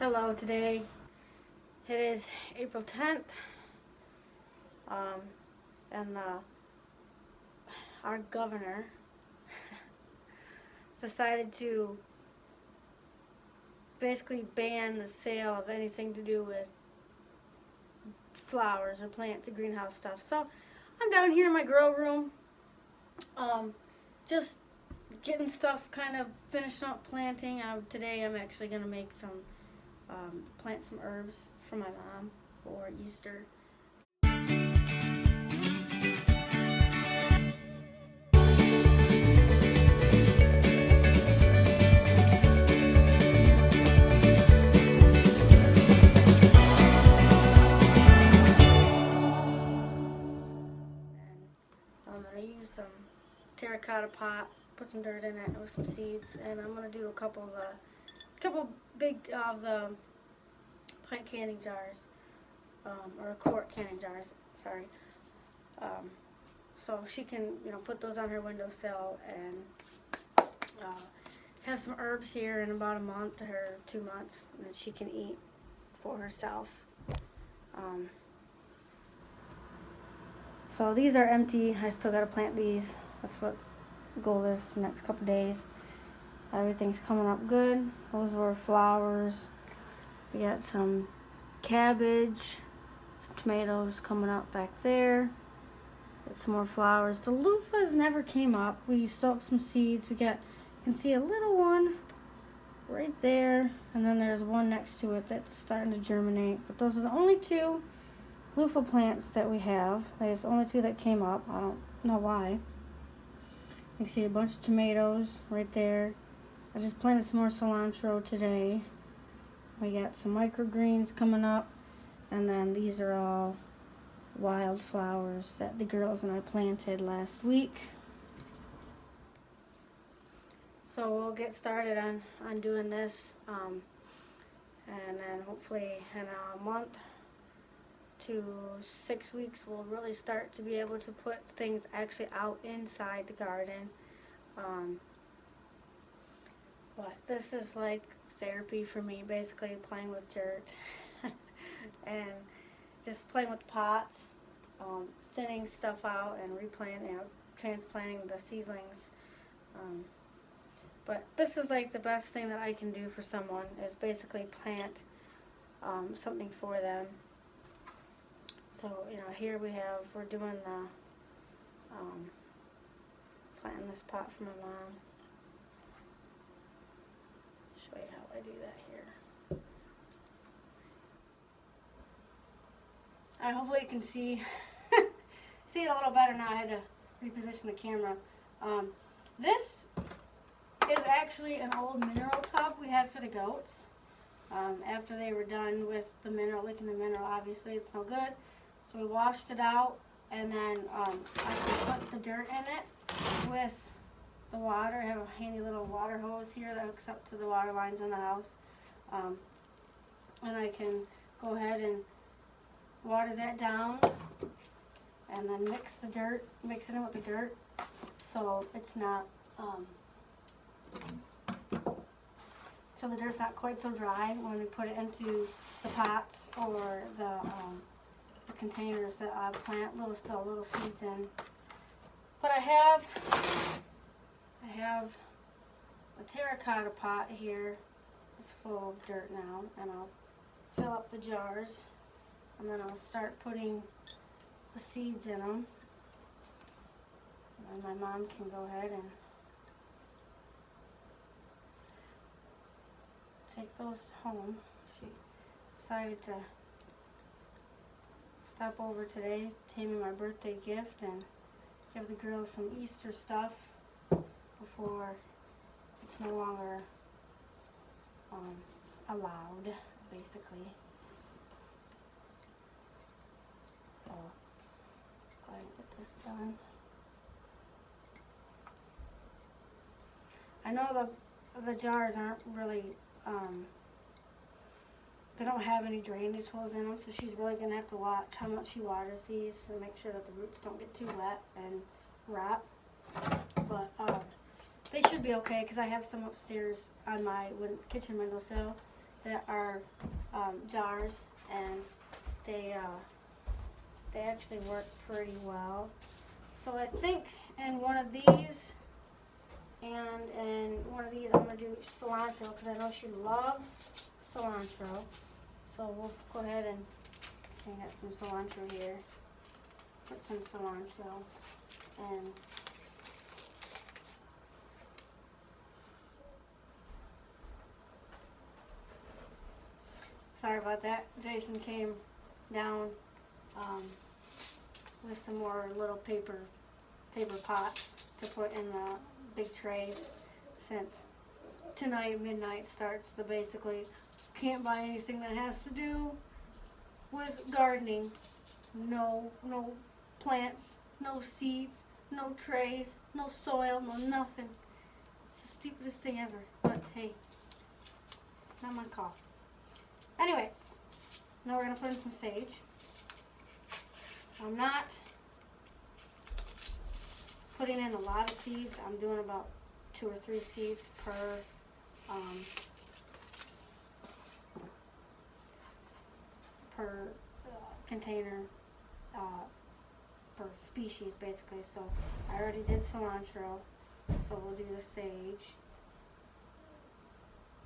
Hello, today it is April 10th, and our governor decided to basically ban the sale of anything to do with flowers or plants or greenhouse stuff. So I'm down here in my grow room, just getting stuff kind of finished up planting. Today I'm actually going to make plant some herbs for my mom for Easter. I'm going to use some terracotta pot, put some dirt in it with some seeds, and I'm going to do a couple big of the pint canning jars, or quart canning jars, sorry. So she can, put those on her windowsill and have some herbs here in about a month or 2 months that she can eat for herself. So these are empty. I still gotta plant these. That's what the goal is the next couple days. Everything's coming up good. Those were flowers. We got some cabbage, some tomatoes coming up back there. Got some more flowers. The loofahs never came up. We soaked some seeds. You can see a little one right there, and then there's one next to it that's starting to germinate. But those are the only two loofah plants that we have. There's the only two that came up. I don't know why. You can see a bunch of tomatoes right there. I just planted some more cilantro today. We got some microgreens coming up, and then these are all wildflowers that the girls and I planted last week. So we'll get started on doing this, and then hopefully in a month to 6 weeks we'll really start to be able to put things actually out inside the garden. But this is like therapy for me, basically playing with dirt and just playing with pots, thinning stuff out and replanting, transplanting the seedlings. But this is like the best thing that I can do for someone, is basically plant something for them. So, here we're doing the, planting this pot for my mom. Show you how I do that here. Hopefully you can see it a little better now. I had to reposition the camera. This is actually an old mineral tub we had for the goats. After they were done with the mineral, licking the mineral, obviously it's no good. So we washed it out, and then I put the dirt in it with the water. I have a handy little water hose here that hooks up to the water lines in the house. And I can go ahead and water that down, and then mix it in with the dirt, so it's not, so the dirt's not quite so dry when we put it into the pots or the containers that I plant little seeds in. But I have a terracotta pot here. It's full of dirt now, and I'll fill up the jars, and then I'll start putting the seeds in them. And then my mom can go ahead and take those home. She decided to stop over today, take me my birthday gift, and give the girls some Easter stuff before it's no longer allowed, basically. So, go ahead and get this done. I know the jars aren't really, they don't have any drainage holes in them, so she's really going to have to watch how much she waters these and make sure that the roots don't get too wet and rot. But they should be okay, because I have some upstairs on my kitchen windowsill, that are jars, and they actually work pretty well. So I think in one of these and in one of these I'm going to do cilantro because I know she loves cilantro. So we'll go ahead and I got some cilantro here. Put some cilantro and sorry about that. Jason came down with some more little paper pots to put in the big trays since tonight midnight starts, so basically can't buy anything that has to do with gardening. No plants, no seeds, no trays, no soil, no nothing. It's the stupidest thing ever, but hey, not my call. Anyway, now we're going to put in some sage. I'm not putting in a lot of seeds. I'm doing about 2 or 3 seeds per container, per species basically. So I already did cilantro, so we'll do the sage.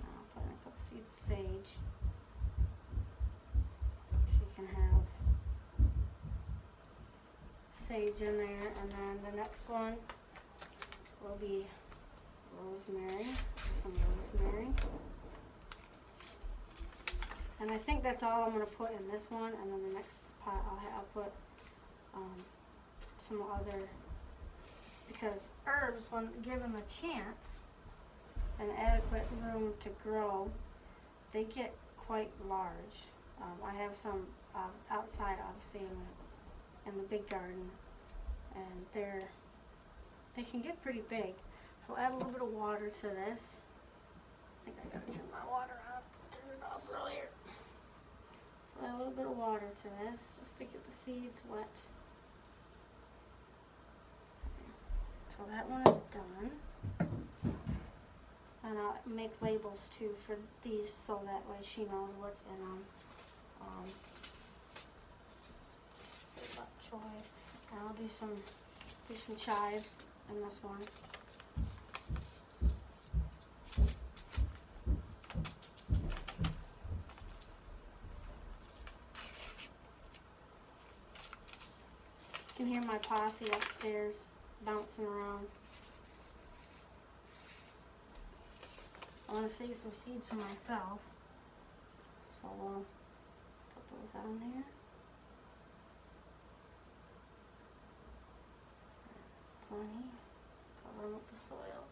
I'll put in a couple seeds of sage. You can have sage in there, and then the next one will be rosemary, some rosemary. And I think that's all I'm going to put in this one, and then the next pot I'll put some other, because herbs, when given a chance and adequate room to grow, they get quite large. I have some outside, obviously, in the big garden, and they can get pretty big. So add a little bit of water to this. I think I gotta turn my water on. Turned it off earlier. So add a little bit of water to this just to get the seeds wet. So that one is done. And I'll make labels too for these so that way she knows what's in them. Say bok choy. And I'll do some chives in this one. You can hear my posse upstairs bouncing around. I want to save some seeds for myself, so we'll put those on there. That's plenty. Cover them up with soil.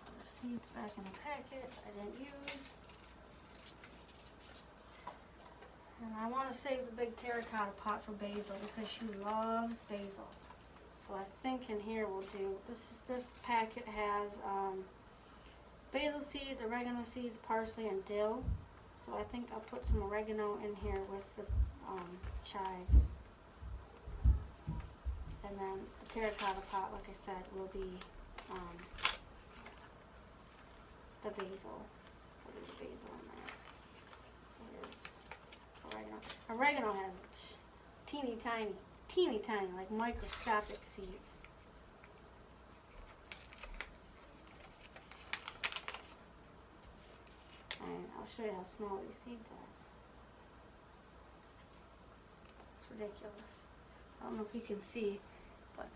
Put the seeds back in the packet I didn't use. And I want to save the big terracotta pot for basil because she loves basil. So I think in here we'll do, this packet has basil seeds, oregano seeds, parsley, and dill. So I think I'll put some oregano in here with the chives. And then the terracotta pot, like I said, will be the basil. Put the basil in there. So here's oregano. Oregano has teeny tiny, like microscopic seeds. And I'll show you how small these seeds are. It's ridiculous. I don't know if you can see, but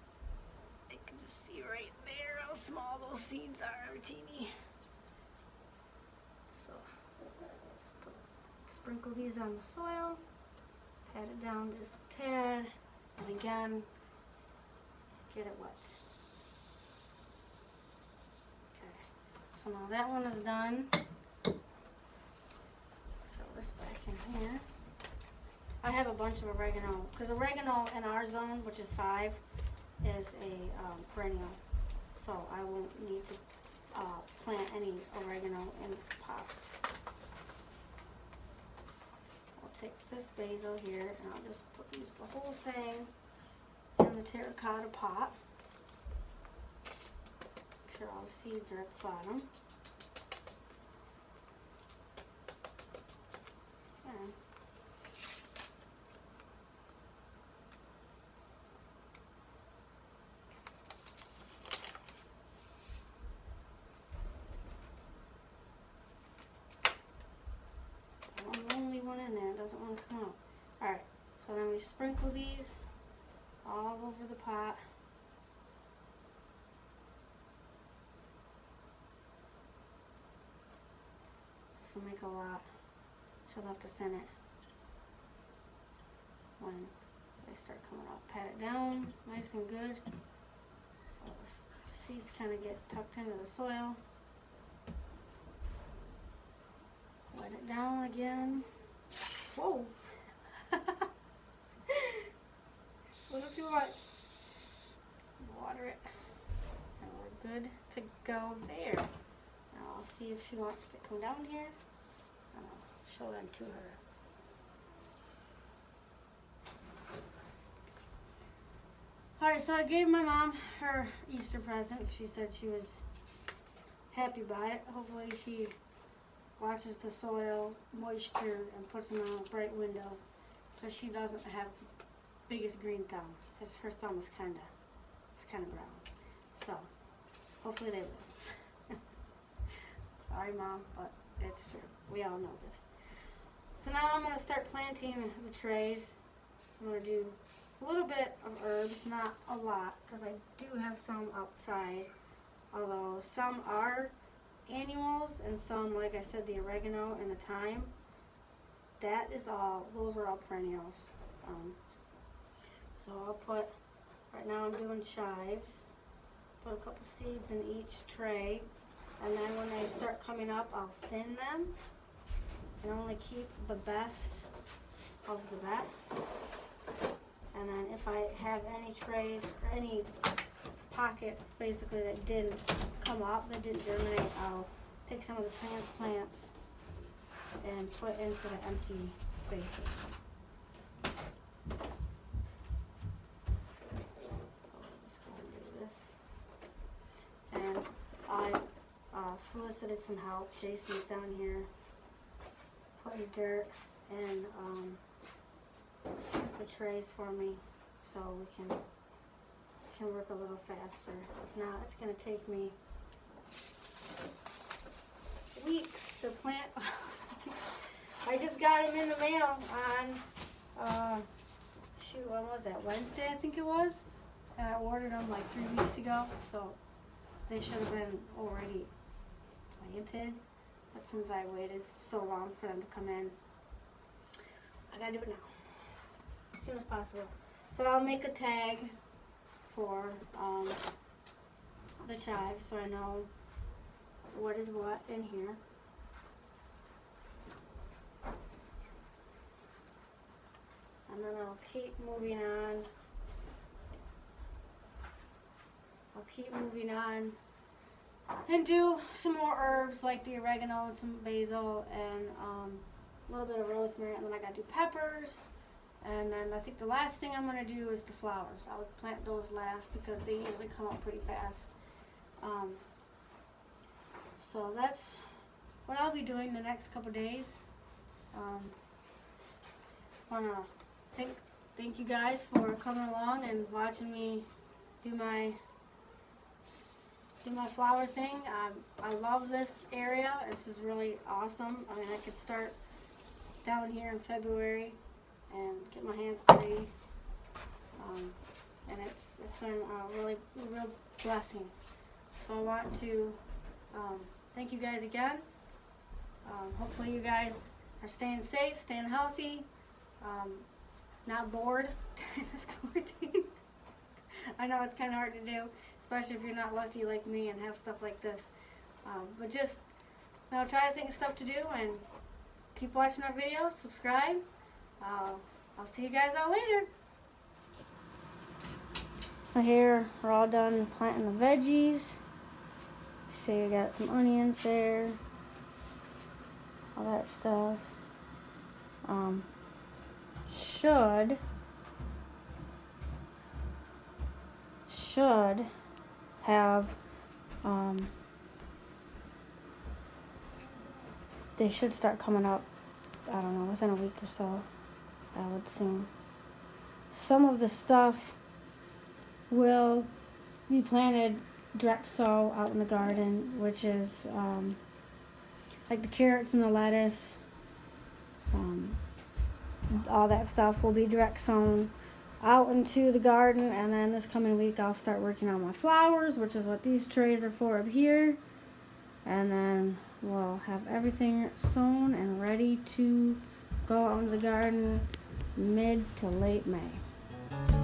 you can just see right there how small those seeds are. They're teeny. So let's sprinkle these on the soil, pat it down just a tad, and again, get it wet. Okay, so now that one is done. This back in here. I have a bunch of oregano because oregano in our zone, which is 5, is a perennial, so I won't need to plant any oregano in pots. I'll take this basil here and I'll just use the whole thing in the terracotta pot. Make sure all the seeds are at the bottom. coming up. Alright, so then we sprinkle these all over the pot. This will make a lot. She'll have to thin it when they start coming up. Pat it down nice and good so the seeds kind of get tucked into the soil. Wet it down again. Whoa! A little too much. Water it. And we're good to go there. Now I'll see if she wants to come down here. And I'll show them to her. Alright, so I gave my mom her Easter present. She said she was happy about it. Hopefully she watches the soil moisture and puts them on a bright window, because she doesn't have the biggest green thumb. Her thumb is kind of brown. So hopefully they live. Sorry, Mom, but it's true. We all know this. So now I'm going to start planting the trays. I'm going to do a little bit of herbs, not a lot, because I do have some outside, although some are annuals and some, like I said, the oregano and the thyme. Those are all perennials. So I'll put, right now I'm doing chives, put a couple seeds in each tray, and then when they start coming up, I'll thin them and only keep the best of the best. And then if I have any trays or any pocket basically that didn't come up, that didn't germinate, I'll take some of the transplants and put into the empty spaces. Just go and do this. And I solicited some help. Jason's down here putting dirt in the trays for me, so we can work a little faster. If not, it's going to take me weeks to plant. I just got them in the mail on, when was that, Wednesday I think it was? And I ordered them like 3 weeks ago, so they should have been already planted. But since I waited so long for them to come in, I gotta do it now, as soon as possible. So I'll make a tag for the chives so I know what is what in here. And then I'll keep moving on. I'll keep moving on and do some more herbs like the oregano and some basil and a little bit of rosemary, and then I gotta do peppers. And then I think the last thing I'm going to do is the flowers. I would plant those last because they usually come up pretty fast. So that's what I'll be doing the next couple days. Want to thank you guys for coming along and watching me do my flower thing. I love this area. This is really awesome. I mean, I could start down here in February and get my hands dirty, and it's been a real blessing. So I want to thank you guys again. Hopefully you guys are staying safe, staying healthy, not bored during this quarantine. I know it's kind of hard to do, especially if you're not lucky like me and have stuff like this. But just try to think of stuff to do and keep watching our videos, subscribe. I'll see you guys all later. So here we're all done planting the veggies. See, we got some onions there, all that stuff. Should have they should start coming up, I don't know, within a week or so, I would assume. Some of the stuff will be planted direct sow out in the garden, which is like the carrots and the lettuce. all that stuff will be direct sown out into the garden, and then this coming week I'll start working on my flowers, which is what these trays are for up here, and then we'll have everything sown and ready to go out into the garden mid to late May.